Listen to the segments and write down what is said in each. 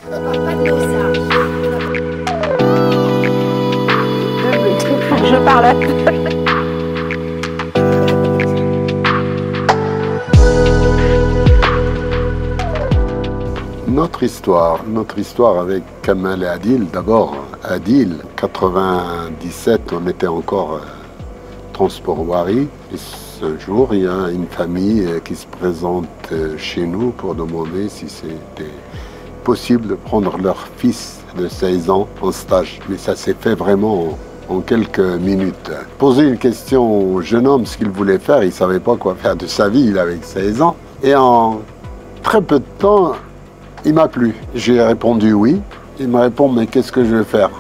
Faut que je parle à peu. Notre histoire avec Kamal et Adil, d'abord, Adil, 97, on était encore transport Wari. Et ce jour, il y a une famille qui se présente chez nous pour demander si c'était possible de prendre leur fils de 16 ans en stage. Mais ça s'est fait vraiment en quelques minutes. Poser une question au jeune homme, ce qu'il voulait faire, il ne savait pas quoi faire de sa vie, il avait 16 ans. Et en très peu de temps, il m'a plu. J'ai répondu oui. Il me répond, mais qu'est-ce que je vais faire?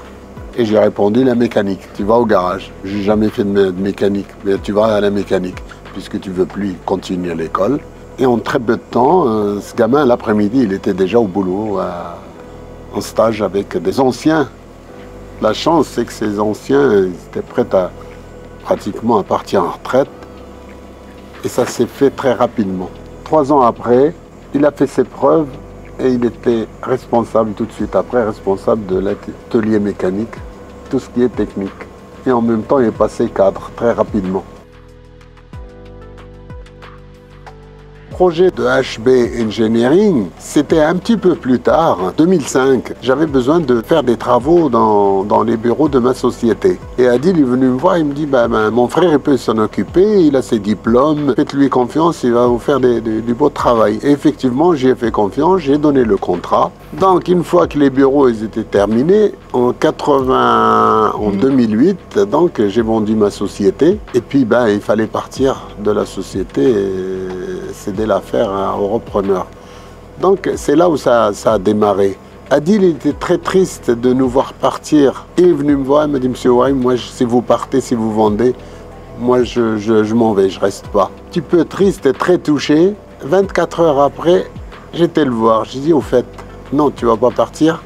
Et j'ai répondu, la mécanique. Tu vas au garage. J'ai jamais fait de mécanique, mais tu vas à la mécanique, puisque tu veux plus continuer à l'école. Et en très peu de temps, ce gamin, l'après-midi, il était déjà au boulot, en stage avec des anciens. La chance, c'est que ces anciens, ils étaient prêts pratiquement à partir en retraite. Et ça s'est fait très rapidement. 3 ans après, il a fait ses preuves. Et il était responsable tout de suite après, responsable de l'atelier mécanique, tout ce qui est technique. Et en même temps, il est passé cadre très rapidement. Le projet de HB Engineering, c'était un petit peu plus tard, en 2005. J'avais besoin de faire des travaux dans les bureaux de ma société. Et Adil est venu me voir, il me dit, mon frère il peut s'en occuper, il a ses diplômes, faites-lui confiance, il va vous faire du beau travail. Et effectivement, j'ai fait confiance, j'ai donné le contrat. Donc, une fois que les bureaux ils étaient terminés, en 2008, donc j'ai vendu ma société. Et puis, il fallait partir de la société et céder l'affaire au repreneur. Donc, c'est là où ça a démarré. Adil était très triste de nous voir partir. Il est venu me voir, il m'a dit, Monsieur Wari, moi, si vous partez, si vous vendez, moi, je m'en vais, je reste pas. Un petit peu triste et très touché. 24 heures après, j'étais le voir. J'ai dit, au fait, non, tu vas pas partir.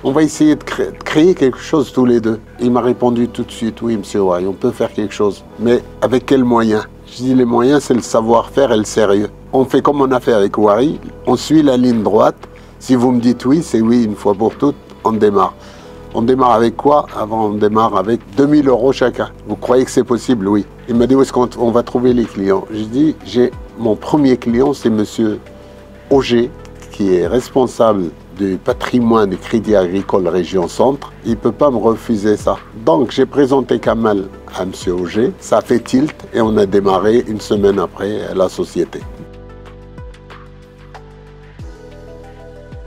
On va essayer de créer quelque chose tous les deux. Il m'a répondu tout de suite, oui, Monsieur Wari, on peut faire quelque chose. Mais avec quels moyens? Je dis, les moyens, c'est le savoir-faire et le sérieux. On fait comme on a fait avec Wari, on suit la ligne droite. Si vous me dites oui, c'est oui, une fois pour toutes, on démarre. On démarre avec quoi? Avant, on démarre avec 2000 € chacun. Vous croyez que c'est possible? Oui. Il m'a dit, où est-ce qu'on va trouver les clients? J'ai dit, mon premier client, c'est Monsieur Auger, qui est responsable du patrimoine du Crédit Agricole Région Centre. Il ne peut pas me refuser ça. Donc, j'ai présenté Kamal à Monsieur Auger. Ça a fait tilt et on a démarré une semaine après la société.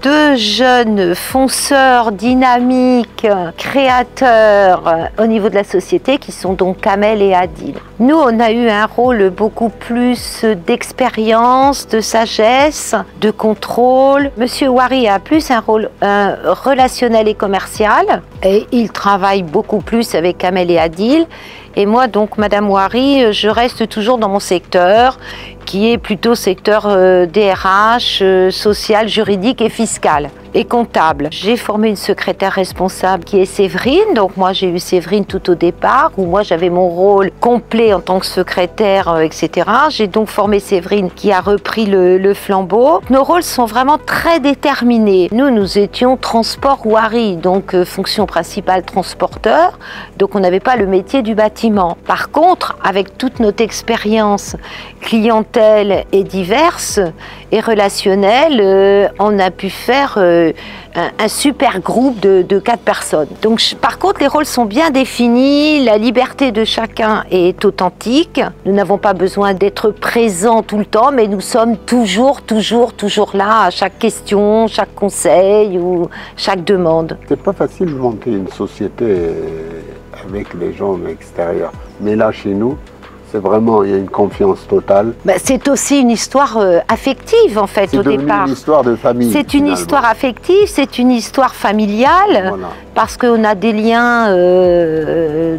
2 jeunes fonceurs, dynamiques, créateurs au niveau de la société qui sont donc Kamel et Adil. Nous, on a eu un rôle beaucoup plus d'expérience, de sagesse, de contrôle. Monsieur Wari a plus un rôle relationnel et commercial et il travaille beaucoup plus avec Kamel et Adil. Et moi, donc, Madame Wari, je reste toujours dans mon secteur, qui est plutôt secteur DRH, social, juridique et fiscal et comptable. J'ai formé une secrétaire responsable qui est Séverine. Donc moi, j'ai eu Séverine tout au départ, où moi, j'avais mon rôle complet en tant que secrétaire, etc. J'ai donc formé Séverine qui a repris le flambeau. Nos rôles sont vraiment très déterminés. Nous étions transport Wari, donc fonction principale transporteur. Donc on n'avait pas le métier du bâtiment. Par contre, avec toute notre expérience clientèle et diverse et relationnelle, on a pu faire un super groupe de 4 personnes. Donc, par contre, les rôles sont bien définis, la liberté de chacun est authentique. Nous n'avons pas besoin d'être présents tout le temps, mais nous sommes toujours là à chaque question, chaque conseil ou chaque demande. C'est pas facile de monter une société avec les gens extérieurs. Mais là, chez nous, c'est vraiment, il y a une confiance totale. C'est aussi une histoire affective, en fait, au départ. C'est une histoire de famille. C'est une histoire affective, c'est une histoire familiale, voilà. Parce qu'on a des liens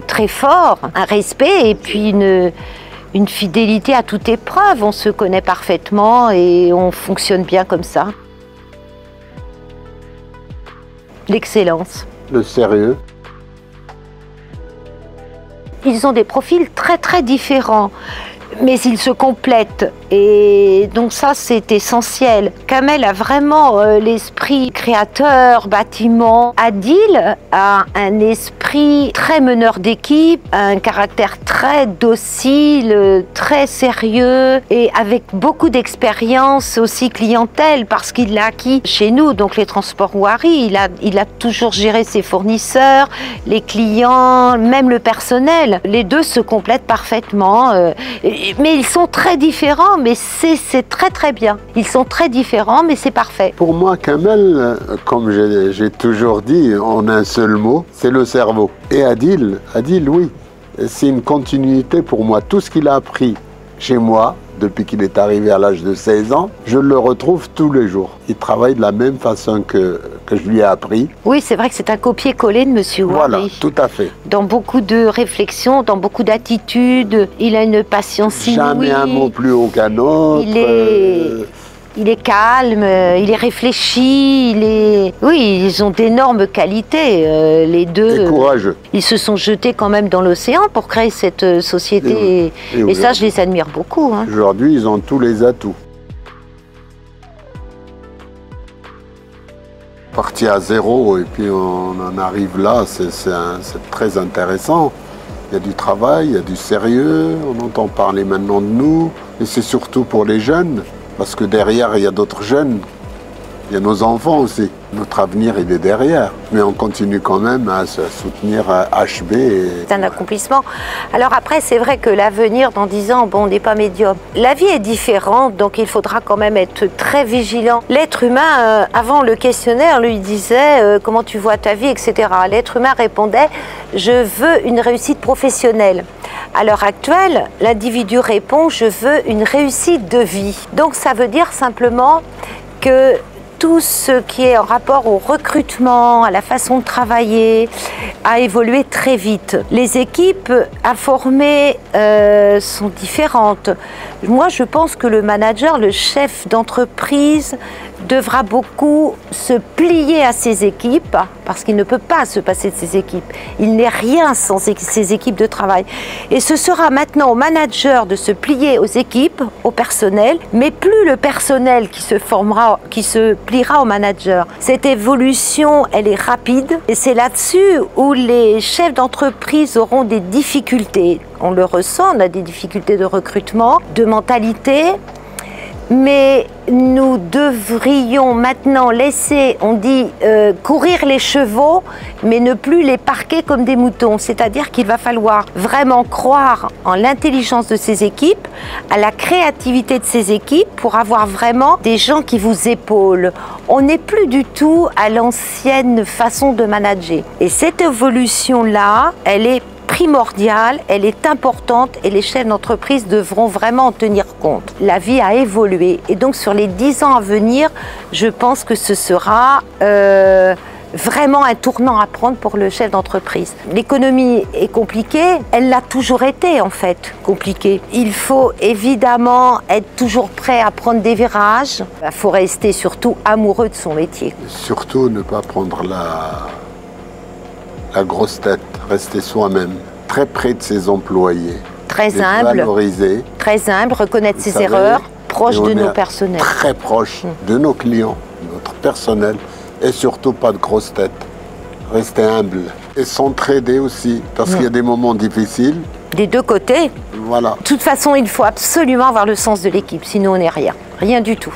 très forts, un respect et puis une fidélité à toute épreuve. On se connaît parfaitement et on fonctionne bien comme ça. L'excellence. Le sérieux. Ils ont des profils très différents. mais ils se complètent. Et donc ça, c'est essentiel. Kamel a vraiment l'esprit créateur, bâtiment. Adil a un esprit très meneur d'équipe, un caractère très docile, très sérieux et avec beaucoup d'expérience aussi clientèle parce qu'il l'a acquis chez nous, donc les transports Ouari. Il a toujours géré ses fournisseurs, les clients, même le personnel. Les deux se complètent parfaitement, mais ils sont très différents, mais c'est très très bien. Ils sont très différents, mais c'est parfait. Pour moi, Kamel, comme j'ai toujours dit en un seul mot, c'est le cerveau. Et Adil, oui, c'est une continuité pour moi. Tout ce qu'il a appris chez moi, depuis qu'il est arrivé à l'âge de 16 ans, je le retrouve tous les jours. Il travaille de la même façon que je lui ai appris. Oui, c'est vrai que c'est un copier-coller de Monsieur Ouari. Voilà, tout à fait. Dans beaucoup de réflexions, dans beaucoup d'attitudes, il a une patience inouïe. Jamais un mot plus haut qu'un autre. Il est calme, il est réfléchi, Oui, ils ont d'énormes qualités, les deux. Et courageux. Ils se sont jetés quand même dans l'océan pour créer cette société. Et ça, je les admire beaucoup. Hein. Aujourd'hui, ils ont tous les atouts. Parti à zéro et puis on en arrive là, c'est très intéressant. Il y a du travail, il y a du sérieux, on entend parler maintenant de nous. Et c'est surtout pour les jeunes. Parce que derrière, il y a d'autres jeunes, il y a nos enfants aussi. Notre avenir, il est derrière. Mais on continue quand même à soutenir HB. C'est un accomplissement. Alors après, c'est vrai que l'avenir, dans 10 ans, bon, on n'est pas médium. La vie est différente, donc il faudra quand même être très vigilant. L'être humain, avant le questionnaire, lui disait comment tu vois ta vie, etc. L'être humain répondait, je veux une réussite professionnelle. À l'heure actuelle, l'individu répond « je veux une réussite de vie ». Donc ça veut dire simplement que tout ce qui est en rapport au recrutement, à la façon de travailler, a évolué très vite. Les équipes à former sont différentes. Moi, je pense que le manager, le chef d'entreprise, devra beaucoup se plier à ses équipes, parce qu'il ne peut pas se passer de ses équipes. Il n'est rien sans ses équipes de travail. Et ce sera maintenant au manager de se plier aux équipes, au personnel, mais plus le personnel qui se pliera au manager. Cette évolution, elle est rapide, et c'est là-dessus où les chefs d'entreprise auront des difficultés. On le ressent, on a des difficultés de recrutement, de mentalité, mais nous devrions maintenant laisser, on dit, courir les chevaux, mais ne plus les parquer comme des moutons. C'est-à-dire qu'il va falloir vraiment croire en l'intelligence de ces équipes, à la créativité de ces équipes, pour avoir vraiment des gens qui vous épaulent. On n'est plus du tout à l'ancienne façon de manager. Et cette évolution-là, elle est primordiale, elle est importante et les chefs d'entreprise devront vraiment en tenir compte. La vie a évolué et donc sur les 10 ans à venir, je pense que ce sera vraiment un tournant à prendre pour le chef d'entreprise. L'économie est compliquée, elle l'a toujours été en fait, compliquée. Il faut évidemment être toujours prêt à prendre des virages. Il faut rester surtout amoureux de son métier. Surtout ne pas prendre la grosse tête, rester soi-même, très près de ses employés. Très humble, valoriser. Très humble, reconnaître ses erreurs, proche de nos personnels. Très proche de nos clients, notre personnel, et surtout pas de grosse tête. Rester humble et s'entraider aussi, parce qu'il y a des moments difficiles. Des deux côtés. Voilà. De toute façon, il faut absolument avoir le sens de l'équipe, sinon on n'est rien. Rien du tout.